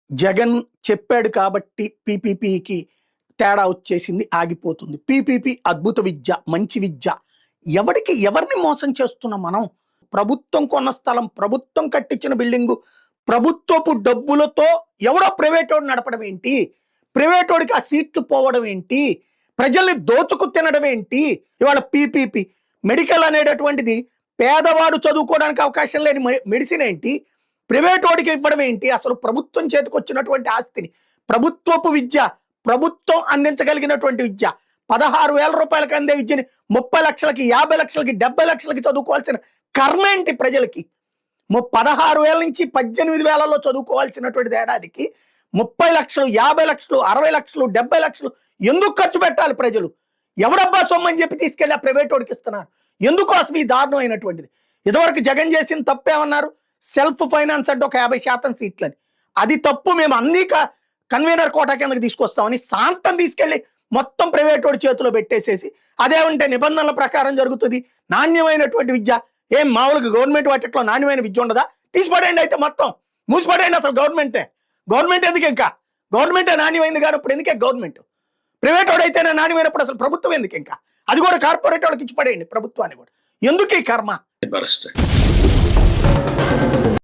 జగన్ చెప్పాడు కాబట్టి పీపీపీకి తేడా వచ్చేసింది, ఆగిపోతుంది. పీపీపీ అద్భుత విద్య, మంచి విద్య. ఎవరిని మోసం చేస్తున్నాం మనం? ప్రభుత్వం కొన్న స్థలం, ప్రభుత్వం కట్టించిన బిల్డింగు, ప్రభుత్వపు డబ్బులతో ఎవడో ప్రైవేటోడు నడపడం ఏంటి? ప్రైవేటోడికి ఆ సీట్లు పోవడం ఏంటి? ప్రజల్ని దోచుకు తినడం ఏంటి? ఇవాళ పీపీపీ మెడికల్ అనేటటువంటిది పేదవాడు చదువుకోవడానికి అవకాశం లేని మెడిసిన్ ఏంటి? ప్రైవేటోడికి ఇవ్వడం ఏంటి? అసలు ప్రభుత్వం చేతికొచ్చినటువంటి ఆస్తిని, ప్రభుత్వపు విద్య, ప్రభుత్వం అందించగలిగినటువంటి విద్య, 16,000 రూపాయలకి అందే విద్యని 30 లక్షలకి, 50 లక్షలకి, 70 లక్షలకి చదువుకోవాల్సిన కర్మ ఏంటి ప్రజలకి? 16,000 నుంచి 18,000లో చదువుకోవాల్సినటువంటి ఏడాదికి 30 లక్షలు, 50 లక్షలు, 60 లక్షలు, 70 లక్షలు ఎందుకు ఖర్చు పెట్టాలి ప్రజలు? ఎవడబ్బా సొమ్మని చెప్పి తీసుకెళ్ళి ఆ ప్రైవేట్ వాడికి ఇస్తున్నారు? ఎందుకోసం ఈ దారుణం అయినటువంటిది? ఇదివరకు జగన్ చేసిన తప్పేమన్నారు? సెల్ఫ్ ఫైనాన్స్ అంటే ఒక 50% సీట్లని. అది తప్పు, మేము అన్ని కన్వీనర్ కోటా కిందకి తీసుకొస్తామని శాంతం తీసుకెళ్లి మొత్తం ప్రైవేట్ వాడి చేతిలో పెట్టేసేసి, అదేమంటే నిబంధనల ప్రకారం జరుగుతుంది, నాణ్యమైనటువంటి విద్య. ఏం మామూలుగా గవర్నమెంట్ వాటిలో నాణ్యమైన విద్య ఉండదా? తీసిపడేయండి, అయితే మొత్తం మూసిపడేయండి. అసలు గవర్నమెంట్ ఎందుకు? ఇంకా గవర్నమెంటే నాణ్యమైంది కానీ ఇప్పుడు ఎందుకే గవర్నమెంట్? ప్రైవేట్ వాడు అయితేనే నాణ్యమైనప్పుడు అసలు ప్రభుత్వం ఎందుకు? ఇంకా అది కూడా కార్పొరేట్ వాళ్ళకి ఇచ్చి పడేయండి ప్రభుత్వాన్ని కూడా. ఎందుకు ఈ కర్మ?